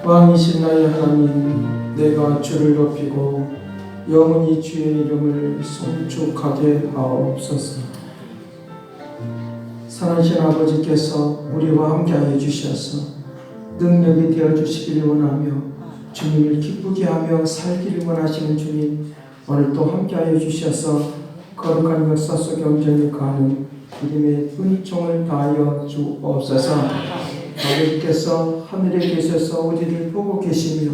왕이신 나의 하나님, 내가 주를 높이고 영원히 주의 이름을 송축하게 하옵소서. 사랑하신 아버지께서 우리와 함께하여 주셔서 능력이 되어주시기를 원하며 주님을 기쁘게 하며 살기를 원하시는 주님, 오늘도 함께하여 주셔서 거룩한 역사 속에 온전히 가는 믿음의 은총을 다하여 주옵소서. 아버지께서 하늘에 계셔서 우리를 보고 계시며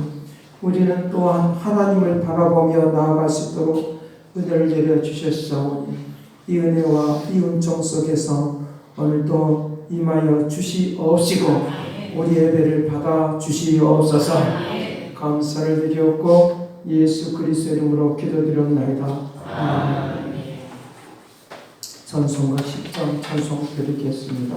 우리는 또한 하나님을 바라보며 나아갈 수 있도록 은혜를 내려주셨사오니 이 은혜와 이 은총 속에서 오늘도 임하여 주시옵시고 우리 예배를 받아 주시옵소서. 감사를 드리옵고 예수 그리스도 이름으로 기도드렸나이다. 아멘. 찬송가 10장 찬송 드리겠습니다.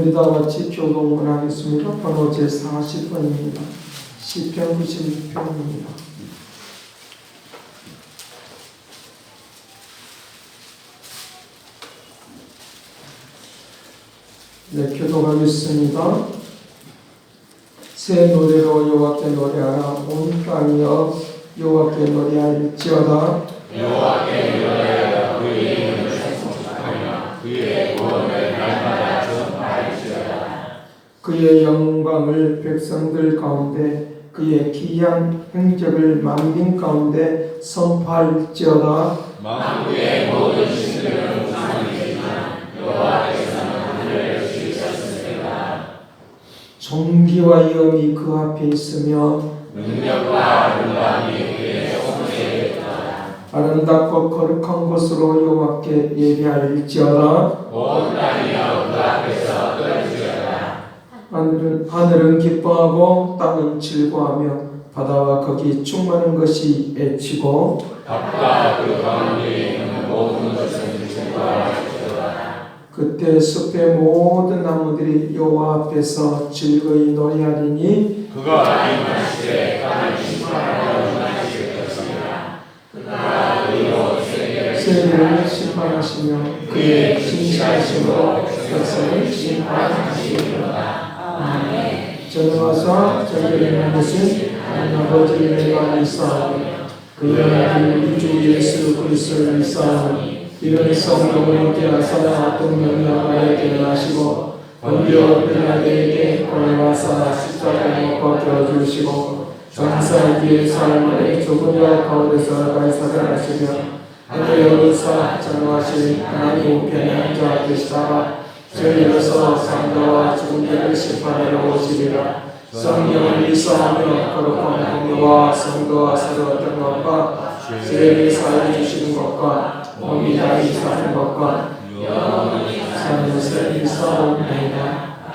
우리 다 같이 교독을 하겠습니다. 번호 제40번입니다. 시편 96편입니다. 네, 교독하겠습니다. 새 노래로 여호와께 노래하라. 온 땅이여 여호와께 노래할지어다. 여호와께 노래하여 그의 이름을 찬송하며 그의 구원을 날마다 전파할지어다. 그의 영광을 백성들 가운데 그의 기이한 행적을 만민 가운데 선포할지어다. 만국의 모든 신들은 우상이지만 여호와께서는 하늘을 지으셨으니까. 존귀와 영이 그 앞에 있으며 능력과 영광이 그의 손에 있다. 아름답고 거룩한 곳으로 여호와께 예배할지어다. 온 땅이여 그 앞에서 떨지어다. 하늘은 기뻐하고 땅은 즐거워하며 바다와 거기 충만한 것이 애치고 바다와 그 가운데 있는 모든 것은 즐거워할지어다. 그때 숲의 모든 나무들이 여호와 앞에서 즐거이 노래하리니 그가 임하시되 땅을 심판하여 임하실 것이라. 그가 의로 세계를 심판하시며 그의 진실하심으로 것을 심판하시리로다. 전능하사 자기를 것은 하나님 아버지를 내가 믿사오니 그의 아들 우리 주 예수 그리스도를 믿사오니 이런 성령을 함께 하사 동명령하에 하시고 본디오 빌라도에게 고난하사 십자가에 못 박혀 죽으시고 장사기의 삶을 죽음과 가운데서 발사하시며 하늘에 오르사 전능하신 하나님 우편에 앉아 계시다가 저희로서 상자와 죽은 자를 심판하러 오시리라. 성령을 믿사오며 거룩한 공유와 성도와 서로 어떤 것과 죄를 사해 주시는 것과 몸이 다시 사는 것과 영원히 사는 것을 믿사옵나이다.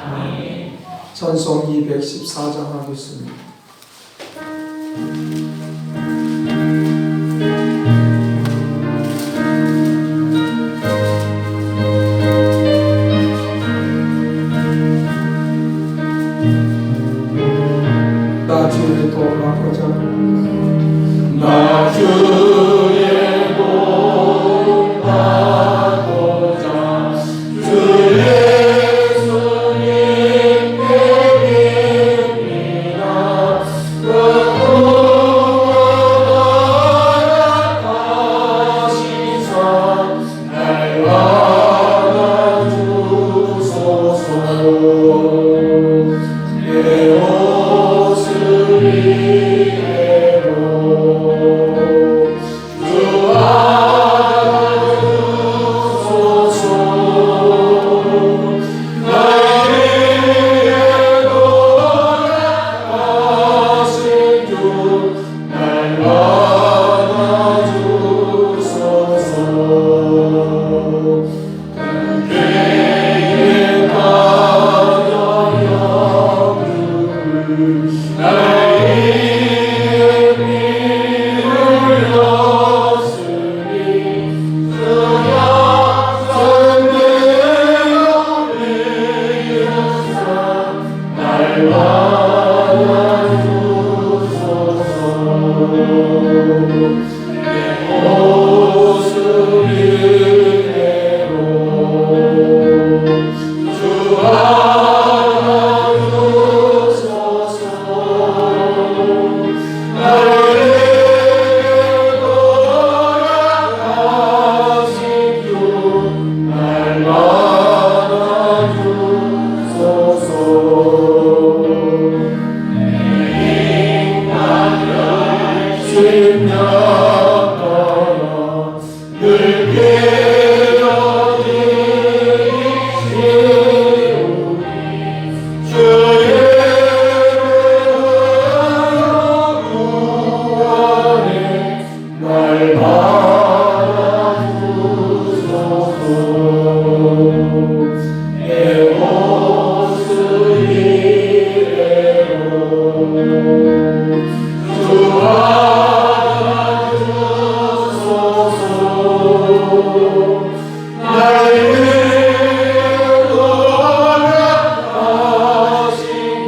아멘. 찬송 214장 하겠습니다. 나 주의 도망하자 나 주의 도망하자 주 예수님께 믿습니다. 그 구원하시사 날 받아주소서. 내 옷을 이대로 주 받아주소서. 나에게 돌아가신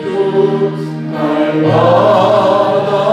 주 날 받아주소서. 그때에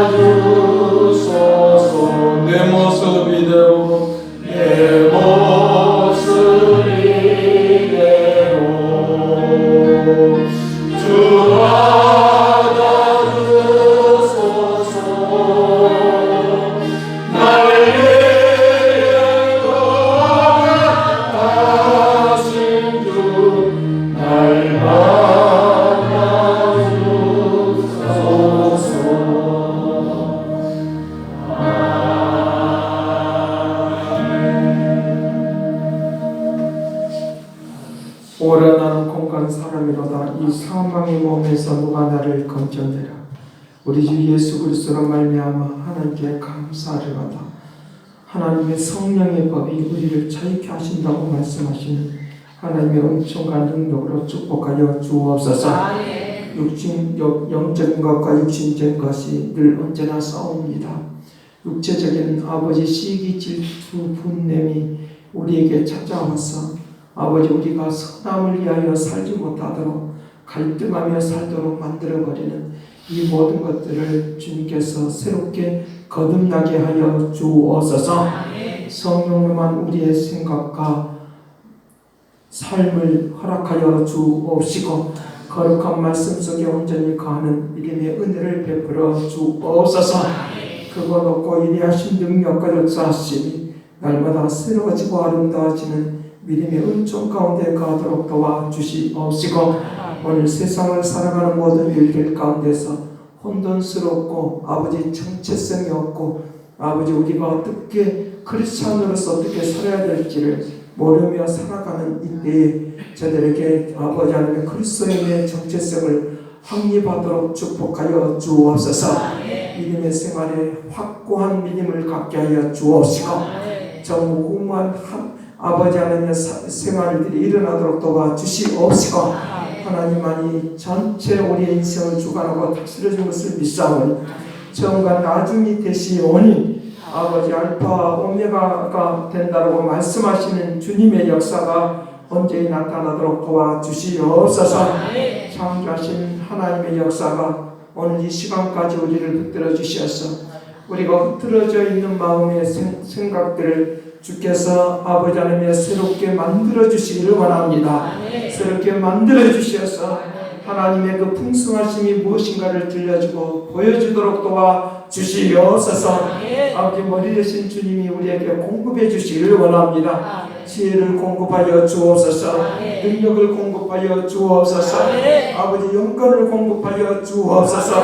가져 말미로다. 이 사망의 몸에서 누가 나를 건져내라. 우리 주 예수 그리스도로 말미암아 하나님께 감사를 하다. 하나님의 성령의 법이 우리를 자유케 하신다고 말씀하시는 하나님의 은총과 능력으로 축복하여 주옵소서. 영적인 것과 육신적인 것이 늘 언제나 싸웁니다. 육체적인 아버지 시기, 질투, 분냄이 우리에게 찾아와서 아버지 우리가 선함을 위하여 살지 못하도록 갈등하며 살도록 만들어버리는 이 모든 것들을 주님께서 새롭게 거듭나게 하여 주옵소서. 성령님만 우리의 생각과 삶을 허락하여 주옵시고 거룩한 말씀 속에 온전히 거하는 믿음의 은혜를 베풀어 주옵소서. 그거 놓고 이리하신 능력과 역사하심이 날마다 새로워지고 아름다워지는 믿음의 은총 가운데 가도록 도와주시옵시고 오늘 세상을 살아가는 모든 일들 가운데서 혼돈스럽고 아버지 정체성이 없고 아버지 우리가 어떻게 크리스찬으로서 어떻게 살아야 될지를 모르며 살아가는 이때에 저들에게 아버지 하나님의 그리스도인의 정체성을 확립하도록 축복하여 주옵소서. 믿음의 생활에 확고한 믿음을 갖게 하여 주옵시고 정무구무한 아버지 하나님의 생활들이 일어나도록 도와주시옵시고 하나님만이 전체 우리의 인생을 주관하고 다스려준 것을 믿사오니 처음과 나중이 되시오니 아버지 알파 오메가가 된다고 말씀하시는 주님의 역사가 언제나 나타나도록 도와주시옵소서. 창조하신 하나님의 역사가 오늘 이 시간까지 우리를 붙들어 주셔서 우리가 흐트러져 있는 마음의 생각들을 주께서 아버지 하나님의 새롭게 만들어 주시기를 원합니다. 새롭게 만들어 주셔서 하나님의 그 풍성하심이 무엇인가를 들려주고 보여주도록 도와주시옵소서. 아버지 머리 되신 주님이 우리에게 공급해 주시기를 원합니다. 지혜를 공급하여 주옵소서. 능력을 공급하여 주옵소서. 아버지 영권을 공급하여 주옵소서.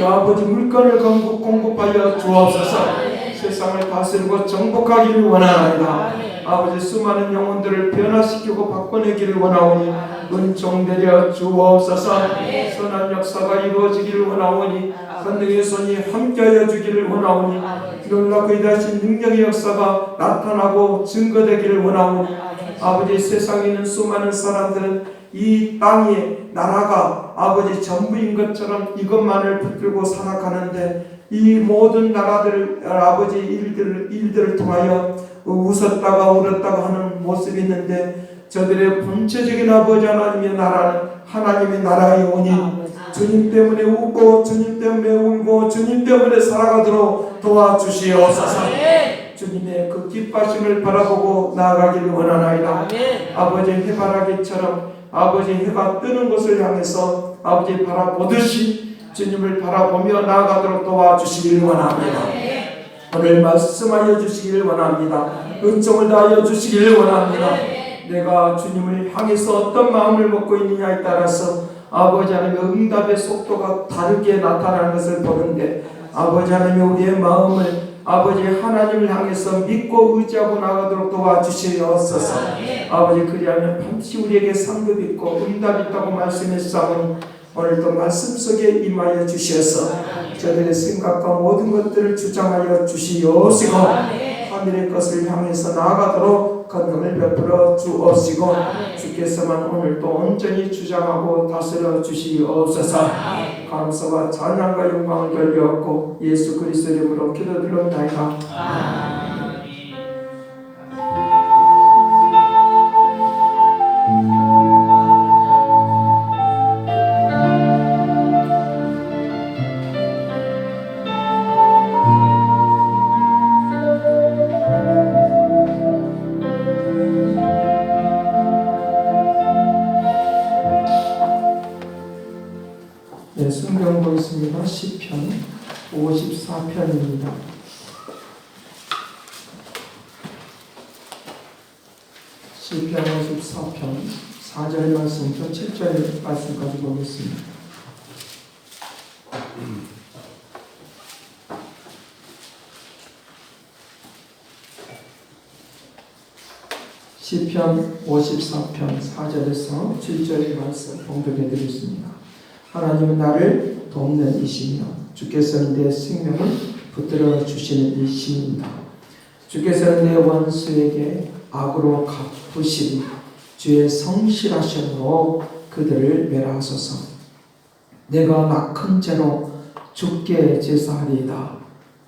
아버지 물건을 공급하여 주옵소서. 세상을 다스리고 정복하기를 원하나이다. 아버지 수많은 영혼들을 변화시키고 바꿔내기를 원하오니 은총 내려 주옵소서. 선한 역사가 이루어지기를 원하오니 권능의 손이 함께하여 주기를 원하오니 놀랍고 위대하신 능력의 역사가 나타나고 증거되기를 원하오니 아버지 세상에 있는 수많은 사람들은 이 땅에 나라가 아버지 전부인 것처럼 이것만을 붙들고 살아가는데 이 모든 나라들 아버지 일들을 통하여 웃었다가 울었다가 하는 모습이 있는데 저들의 본체적인 아버지 하나님의 나라는 하나님의 나라이오니 주님 때문에 웃고 주님 때문에 울고 주님 때문에 살아가도록 도와주시옵소서. 주님의 그 기뻐하심을 바라보고 나아가기를 원하나이다. 아버지 해바라기처럼 아버지 해가 뜨는 곳을 향해서 아버지 바라보듯이 주님을 바라보며 나아가도록 도와주시기를 원합니다. 오늘 말씀하여 주시기를 원합니다. 은총을 다하여 주시기를 원합니다. 내가 주님을 향해서 어떤 마음을 먹고 있느냐에 따라서 아버지 하나님의 응답의 속도가 다르게 나타나는 것을 보는데 아버지 하나님 우리의 마음을 아버지 하나님을 향해서 믿고 의지하고 나가도록 도와주시옵소서. 아버지 그리하면 반드시 우리에게 상급 있고 응답 있다고 말씀했사오니 오늘도 말씀 속에 임하여 주시어서 저들의 생각과 모든 것들을 주장하여 주시옵시고 하늘의 것을 향해서 나아가도록 권능을 베풀어 주옵시고 주께서만 오늘도 온전히 주장하고 다스려 주시옵소서. 감사와 찬양과 영광을 돌려옵고 예수 그리스도 이름으로 기도드립나이다. 네, 성경 보겠습니다. 시편 54편입니다. 시편 54편 4절 말씀부터 7절 말씀까지 보겠습니다. 시편 54편 4절에서 7절의 말씀 봉독해 드리겠습니다. 하나님은 나를 돕는 이시며 주께서는 내 생명을 붙들어 주시는 이시입니다. 주께서는 내 원수에게 악으로 갚으시니 주의 성실하심으로 그들을 멸하소서. 내가 낙한 죄로 주께 제사하리이다.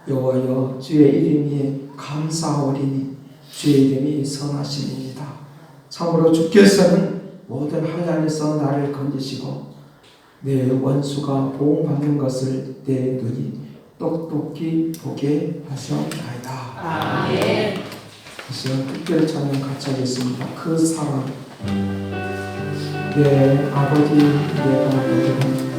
여호와여 주의 이름이 감사하오리니 주의 이름이 선하심입니다. 참으로 주께서는 모든 한량에서 나를 건지시고 내 원수가 보응받는 것을 내 눈이 똑똑히 보게 하셨나이다. 아멘. 다시 특별 찬양 같이 하겠습니다. 그 사랑 내 아버지 내가 너를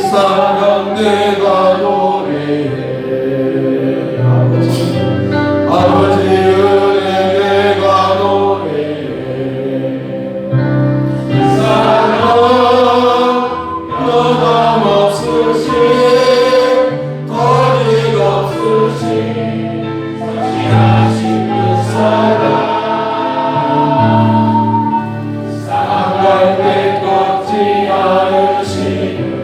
사랑 내가 노래해 아버지 은혜 내가 노래해 사랑 변함없으신 거짓없으신 성실하신 그 사랑 상할 때 꺾지 않으시는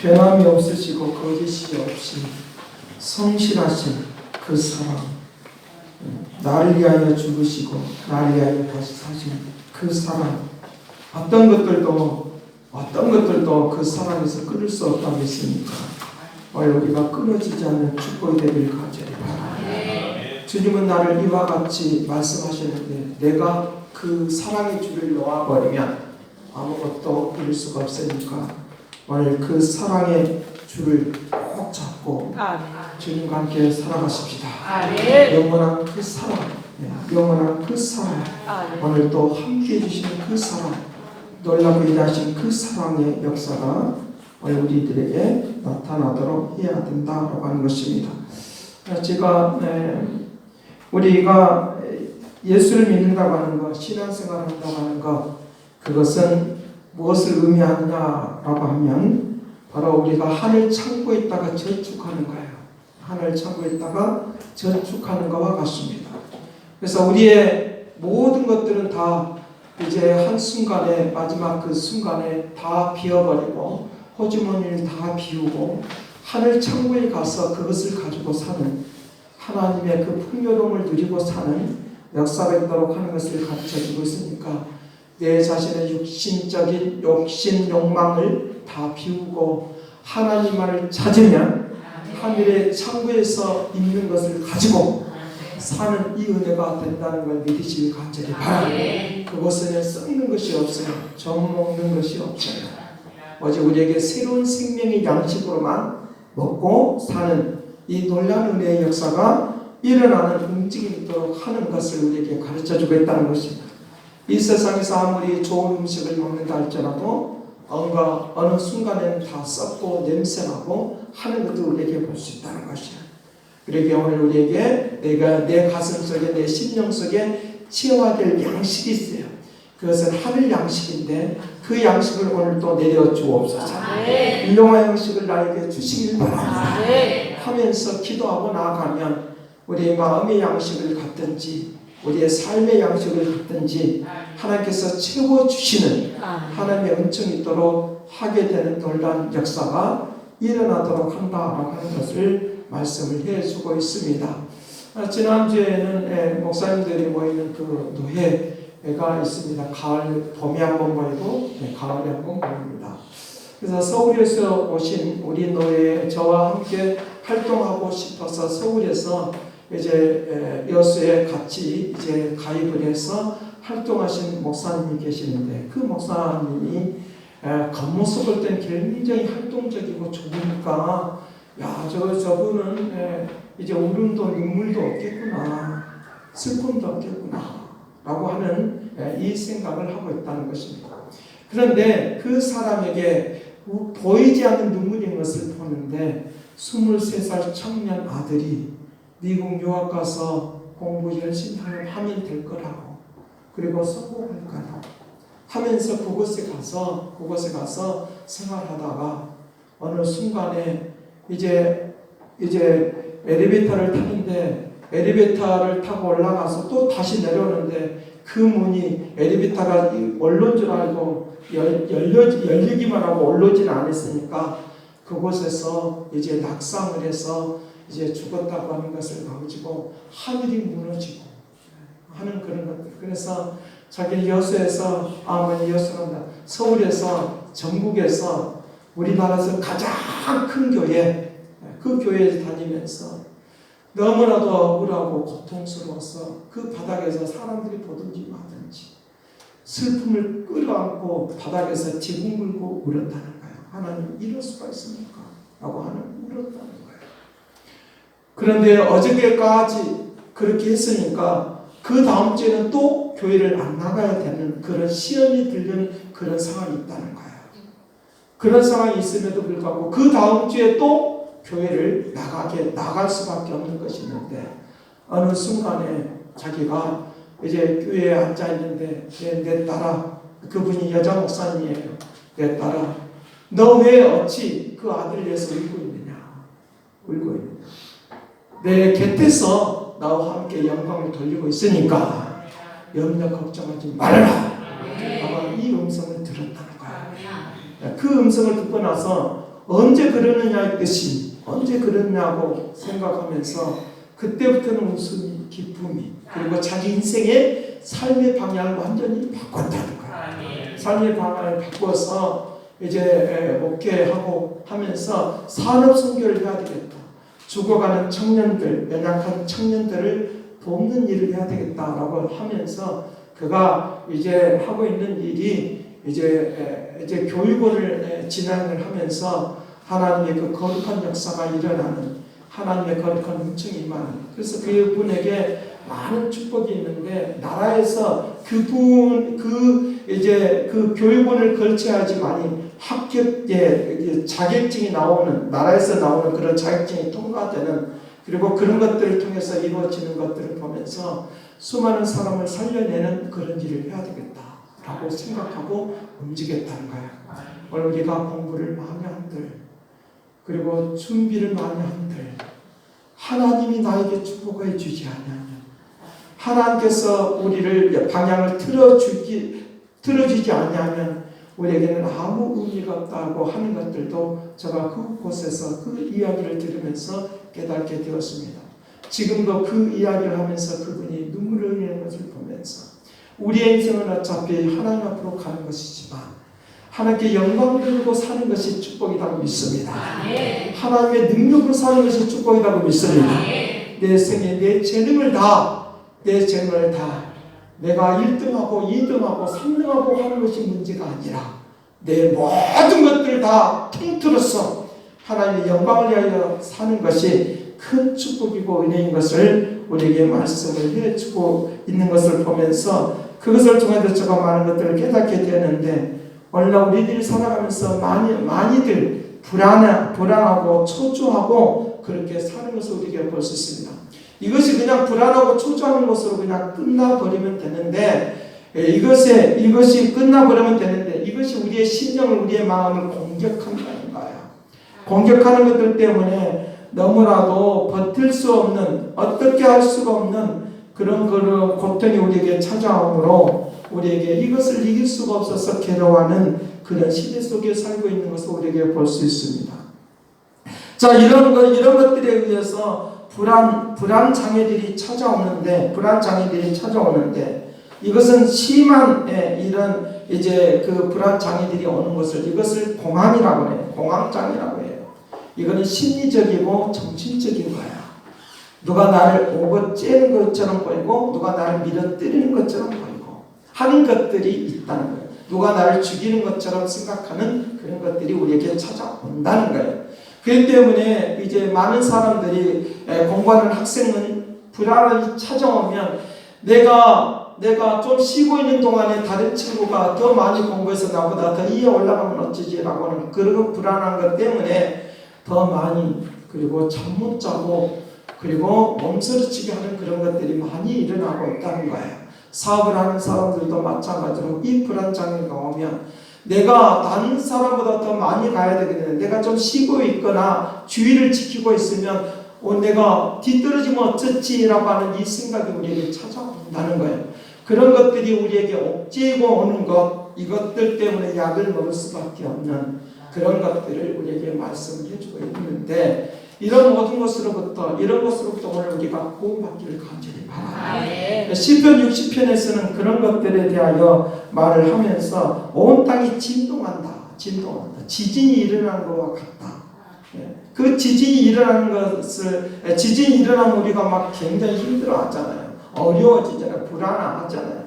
변함이 없으시고 거짓이 없이 성실하신 그 사랑, 나를 위하여 죽으시고 나를 위하여 다시 사신 그 사랑, 어떤 것들도 그 사랑에서 끊을 수 없다고 했으니까 우리가 끊어지지 않는 축복이 되길 간절히 바랍니다. 주님은 나를 이와 같이 말씀하셨는데 내가 그 사랑의 줄을 놓아버리면 아무것도 이룰 수가 없으니까 오늘 그 사랑의 줄을 꼭 꼭 잡고 아멘. 주님과 함께 살아가십시다. 아멘. 영원한 그 사랑, 영원한 그 사랑, 아멘. 오늘 또 함께 해주시는 그 사랑, 놀라고 일하신 그 사랑의 역사가 오늘 우리들에게 나타나도록 해야 된다고 하는 것입니다. 제가 우리가 예수를 믿는다고 하는 것, 신앙생활을 한다고 하는 것, 그것은 무엇을 의미하느냐라고 하면 바로 우리가 하늘 창고에 있다가 저축하는 거예요. 하늘 창고에 있다가 저축하는 것과 같습니다. 그래서 우리의 모든 것들은 다 이제 한순간에, 마지막 그 순간에 다 비워버리고 호주머니를 다 비우고 하늘 창고에 가서 그것을 가지고 사는, 하나님의 그 풍요로움을 누리고 사는 역사가 있도록 하는 것을 가르쳐주고 있으니까 내 자신의 육신적인 욕심, 욕망을 다 비우고 하나님만을 찾으면 하늘의 창고에서 있는 것을 가지고 사는 이 은혜가 된다는 걸 믿으시길 간절히 바랍니다. 그것은 썩는 것이 없어요. 정먹는 것이 없어요. 오직 우리에게 새로운 생명의 양식으로만 먹고 사는 이 놀라운 은혜의 역사가 일어나는 움직임이 있도록 하는 것을 우리에게 가르쳐주고 있다는 것입니다. 이 세상에서 아무리 좋은 음식을 먹는다 할지라도 어느 순간에는 다 썩고 냄새나고 하는 것도 우리에게 볼 수 있다는 것이에요. 그러기에 오늘 우리에게 내가 내 가슴 속에, 내 심령 속에 체화될 양식이 있어요. 그것은 하늘 양식인데 그 양식을 오늘 또 내려 주옵소서. 일용할 양식을 나에게 주시길 바랍니다. 하면서 기도하고 나아가면 우리의 마음의 양식을 갖든지 우리의 삶의 양식을 갖든지 하나님께서 채워주시는 하나님의 은총이 있도록 하게 되는 놀라운 역사가 일어나도록 한다라고 하는 것을 말씀을 해주고 있습니다. 지난주에는 목사님들이 모이는 그 노회가 있습니다. 봄에 한번 모이고 가을에 한번 모입니다. 그래서 서울에서 오신 우리 노회에 저와 함께 활동하고 싶어서 서울에서 이제 여수에 같이 이제 가입을 해서 활동하신 목사님이 계시는데 그 목사님이 겉모습 볼 때는 굉장히 활동적이고 좋으니까 저분은 이제 울음도 눈물도 없겠구나, 슬픔도 없겠구나 라고 하는 이 생각을 하고 있다는 것입니다. 그런데 그 사람에게 보이지 않는 눈물인 것을 보는데 23살 청년 아들이 미국 유학 가서 공부 열심히 하면 될 거라고, 그리고 성공할 거라고 하면서 그곳에 가서 생활하다가 어느 순간에 이제 엘리베이터를 타는데 엘리베이터를 타고 올라가서 또 다시 내려오는데 그 문이 엘리베이터가 올른 줄 알고 열리기만 하고 올르지는 않았으니까 그곳에서 이제 낙상을 해서 이제 죽었다고 하는 것을 가지고 하늘이 무너지고 하는 그런 것들. 그래서 자기 여수에서 서울에서 전국에서 우리나라에서 가장 큰 교회, 그 교회에 다니면서 너무나도 억울하고 고통스러워서 그 바닥에서 사람들이 보든지 마든지 슬픔을 끌어안고 바닥에서 지붕물고 울었다는 거예요. 하나님 이럴 수가 있습니까? 라고 울었다는 거예요. 그런데 어저께까지 그렇게 했으니까 그 다음 주에는 또 교회를 안 나가야 되는 그런 시험이 들는 그런 상황이 있다는 거예요. 그런 상황이 있음에도 불구하고 그 다음 주에 또 교회를 나갈 수밖에 없는 것이 있는데 어느 순간에 자기가 이제 교회에 앉아 있는데 내 딸아, 그분이 여자 목사님이에요. 내 딸아, 너 왜 어찌 그 아들을 위해서 울고 있느냐? 내 곁에서 나와 함께 영광을 돌리고 있으니까 염려 걱정하지 말아라. 아마 이 음성을 들었다는 거야. 그 음성을 듣고 나서 언제 그러느냐의 뜻이 언제 그러냐고 생각하면서 그때부터는 웃음이, 기쁨이, 그리고 자기 인생의 삶의 방향을 완전히 바꿨다는 거야. 삶의 방향을 바꿔서 이제 목회하고 하면서 산업 선교를 해야 되겠다. 죽어가는 청년들, 연약한 청년들을 돕는 일을 해야 되겠다라고 하면서 그가 이제 하고 있는 일이 이제 교육원을 진행을 하면서 하나님의 그 거룩한 역사가 일어나는, 하나님의 거룩한 은총이 임하는, 그래서 그분에게 많은 축복이 있는데 나라에서 이제 그 교육원을 걸쳐야지만이 합격에 자격증이 나오는, 나라에서 나오는 그런 자격증이 통과되는, 그리고 그런 것들을 통해서 이루어지는 것들을 보면서 수많은 사람을 살려내는 그런 일을 해야 되겠다라고 생각하고 움직였다는 거예요. 오늘 우리가 공부를 많이 한들, 그리고 준비를 많이 한들, 하나님이 나에게 축복해 주지 않으면, 하나님께서 우리를 방향을 틀어주지 않으면 우리에게는 아무 의미가 없다고 하는 것들도 제가 그곳에서 그 이야기를 들으면서 깨닫게 되었습니다. 지금도 그 이야기를 하면서 그분이 눈물을 흘리는 것을 보면서 우리의 인생은 어차피 하나님 앞으로 가는 것이지만 하나님께 영광 돌리고 사는 것이 축복이라고 믿습니다. 하나님의 능력으로 사는 것이 축복이라고 믿습니다. 내 생에 내 재능을 다 내가 1등하고 2등하고 3등하고 하는 것이 문제가 아니라 내 모든 것들을 다 통틀어서 하나님의 영광을 위하여 사는 것이 큰 축복이고 은혜인 것을 우리에게 말씀을 해주고 있는 것을 보면서 그것을 통해서 제가 많은 것들을 깨닫게 되는데, 오늘날 우리들이 살아가면서 많이들 불안하고 초조하고 그렇게 사는 것을 우리에게 볼 수 있습니다. 이것이 그냥 불안하고 초조하는 것으로 그냥 끝나버리면 되는데, 이것이 끝나버리면 되는데, 이것이 우리의 심령을, 우리의 마음을 공격한다는 거예요. 공격하는 것들 때문에 너무나도 버틸 수 없는, 어떻게 할 수가 없는 그런 고통이 우리에게 찾아오므로 우리에게 이것을 이길 수가 없어서 괴로워하는 그런 시대 속에 살고 있는 것을 우리에게 볼 수 있습니다. 자, 이런 것들에 의해서 불안 장애들이 찾아오는데, 이것은 심한 이런 이제 그 불안 장애들이 오는 것을, 이것을 공황이라고 해요. 공황장애라고 해요. 이거는 심리적이고 정신적인 거야. 누가 나를 오고 째는 것처럼 보이고, 누가 나를 밀어뜨리는 것처럼 보이고 하는 것들이 있다는 거예요. 누가 나를 죽이는 것처럼 생각하는 그런 것들이 우리에게 찾아온다는 거예요. 그렇기 때문에 이제 많은 사람들이 공부하는 학생은 불안이 찾아오면 내가 좀 쉬고 있는 동안에 다른 친구가 더 많이 공부해서 나보다 더 위에 올라가면 어쩌지라고 하는 그런 불안한 것 때문에 더 많이, 그리고 잠 못 자고, 그리고 몸서리치게 하는 그런 것들이 많이 일어나고 있다는 거예요. 사업을 하는 사람들도 마찬가지로 이 불안 장애가 오면 내가 다른 사람보다 더 많이 가야 되겠는데, 내가 좀 쉬고 있거나 주의를 지키고 있으면 내가 뒤떨어지면 어쩌지라고 하는 이 생각이 우리에게 찾아온다는 거예요. 그런 것들이 우리에게 옥죄이고 오는 것, 이것들 때문에 약을 먹을 수밖에 없는 그런 것들을 우리에게 말씀해 주고 있는데, 이런 것으로부터 오늘 우리가 구원받기를 간절히 바랍니다. 시편 60편에서는 그런 것들에 대하여 말을 하면서 온 땅이 진동한다. 지진이 일어나는 것과 같다. 그 지진이 일어나면 우리가 막 굉장히 힘들어하잖아요. 어려워지잖아요. 불안하잖아요.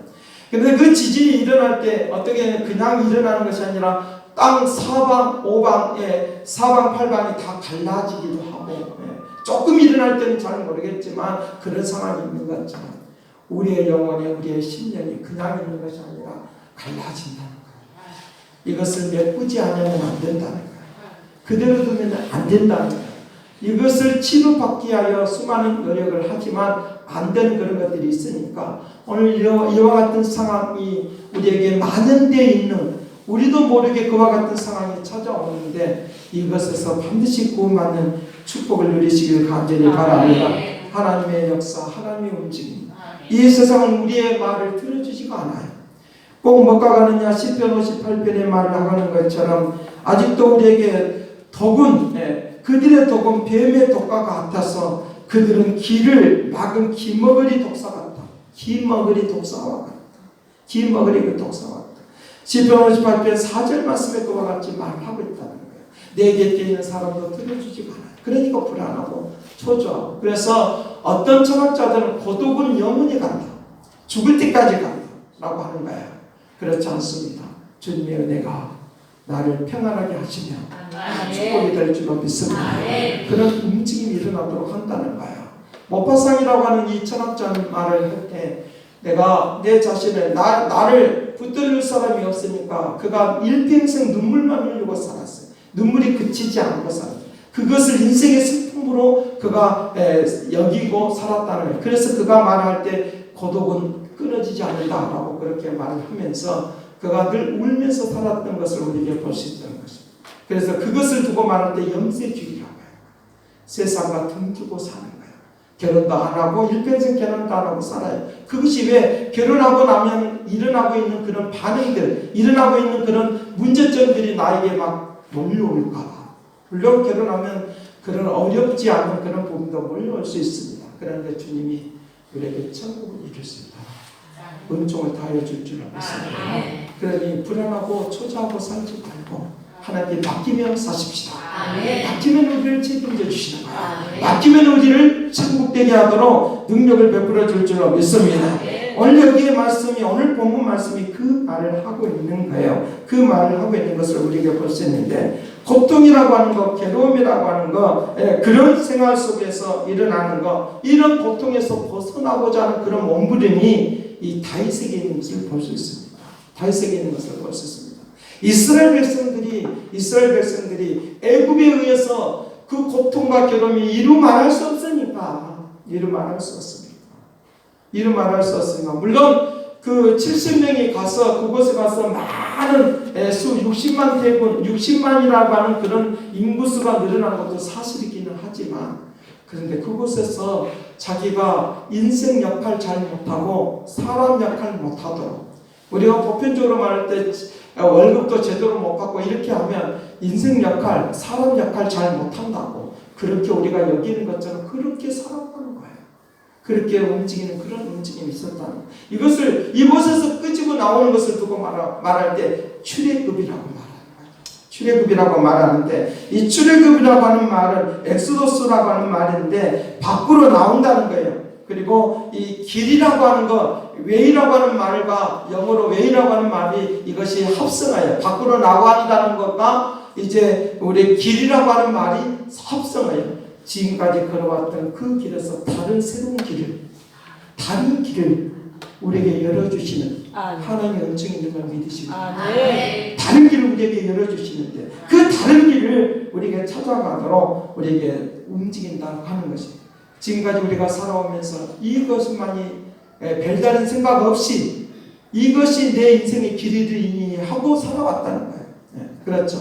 근데 그 지진이 일어날 때 어떻게 그냥 일어나는 것이 아니라 땅 사방 팔방이 다 갈라지기도 하고, 조금 일어날 때는 잘 모르겠지만 그런 상황이 있는 것처럼 우리의 영혼에, 우리의 심령이 그냥 있는 것이 아니라 갈라진다는 거예요. 이것을 메꾸지 않으면 안 된다는 거예요. 그대로 두면 안 된다는 거예요. 이것을 치료받기 위하여 수많은 노력을 하지만 안 되는 그런 것들이 있으니까 오늘 이와 같은 상황이 우리에게 만연되어 있는, 우리도 모르게 그와 같은 상황이 찾아오는데 이것에서 반드시 구원받는 축복을 누리시길 간절히 바랍니다. 하나님의 역사, 하나님의 움직임, 이 세상은 우리의 말을 들어주지가 않아요. 꼭 뭐가 가느냐, 시편 58편의 말을 하는 것처럼 아직도 우리에게 그들의 독은 뱀의 독과 같아서 그들은 길을 막은 기머거리 독사와 같다. 기머거리 그 독사와 같다. 시편 58편 4절 말씀에 그와 같이 말하고 있다는 거예요. 내 곁에 있는 사람도 들어주지가 않아요. 그러니까 불안하고 초조하고. 그래서 어떤 철학자들은 고독은 영원히 간다. 죽을 때까지 간다 라고 하는 거예요. 그렇지 않습니다. 주님의 은혜가 나를 평안하게 하시며 아멘. 축복이 될 줄로 믿습니다. 아멘. 그런 움직임이 일어나도록 한다는 거예요. 모파상이라고 하는 이 철학자는 말을 할 때 내가 내 자신을 나를 붙들릴 사람이 없으니까 그가 일평생 눈물만 흘리고 살았어요. 눈물이 그치지 않고 살았어요. 그것을 인생의 슬픔으로 그가 여기고 살았다는 거예요. 그래서 그가 말할 때 고독은 끊어지지 않는다라고 그렇게 말을 하면서 그가 늘 울면서 살았던 것을 우리에게 볼 수 있다는 것입니다. 그래서 그것을 두고 말할 때 염세주의라고 해요. 세상과 등지고 사는 거예요. 결혼도 안 하고 일평생 결혼도 안 하고 살아요. 그것이 왜 결혼하고 나면 일어나고 있는 그런 반응들, 일어나고 있는 그런 문제점들이 나에게 막 몰려올까 봐. 물론 결혼하면 그런 어렵지 않은 그런 부분도 몰려올 수 있습니다. 그런데 주님이 우리에게 천국을 이룰 수 있다. 은총을 다해 줄 줄 믿습니다. 그러니 불안하고 초조하고 살지 말고 하나님께 맡기며 사십시다. 맡기면 우리를 책임져 주시는 거예요. 맡기면 우리를 천국되게 하도록 능력을 베풀어 줄 줄로 믿습니다. 오늘 여기에 말씀이, 오늘 본문 말씀이 그 말을 하고 있는 거예요. 그 말을 하고 있는 것을 우리에게 볼 수 있는데, 고통이라고 하는 것, 괴로움이라고 하는 것, 그런 생활 속에서 일어나는 것, 이런 고통에서 벗어나고자 하는 그런 몸부림이 이 다윗에게 있는 것을 볼 수 있습니다. 다윗에게 있는 것을 볼 수 있습니다. 이스라엘 백성들이 애굽에 의해서 그 고통과 괴로움이 이루 말할 수 없으니까 물론 그 70명이 가서 그곳에 가서 많은 수 60만 대군 60만이라고 하는 그런 인구수가 늘어난 것도 사실이기는 하지만, 그런데 그곳에서 자기가 인생 역할 잘 못하고 사람 역할 못하도록, 우리가 보편적으로 말할 때 월급도 제대로 못 받고 이렇게 하면 인생 역할, 사람 역할 잘 못한다고 그렇게 우리가 여기는 것처럼 그렇게 살아가는 거예요. 그렇게 움직이는 그런 움직임이 있었다는 거예요. 이것을 이곳에서 끄집어 나오는 것을 두고 말할 때 출애굽이라고 말하는 거예요. 출애굽이라고 말하는데, 이 출애굽이라고 하는 말은 엑소더스라고 하는 말인데 밖으로 나온다는 거예요. 그리고 이 길이라고 하는 것, 웨이라고 하는 말과 영어로 웨이라고 하는 말이 이것이 합성해요. 밖으로 나간다는 것과 이제 우리 길이라고 하는 말이 합성해요. 지금까지 걸어왔던 그 길에서 다른 새로운 길을 우리에게 열어주시는 하나님의 은총이 있는 걸 믿으시고, 다른 길을 우리에게 열어주시는데 그 다른 길을 우리에게 찾아가도록 우리에게 움직인다고 하는 것입니다. 지금까지 우리가 살아오면서 이것만이 별다른 생각 없이 이것이 내 인생의 길이니 하고 살아왔다는 거예요. 그렇죠.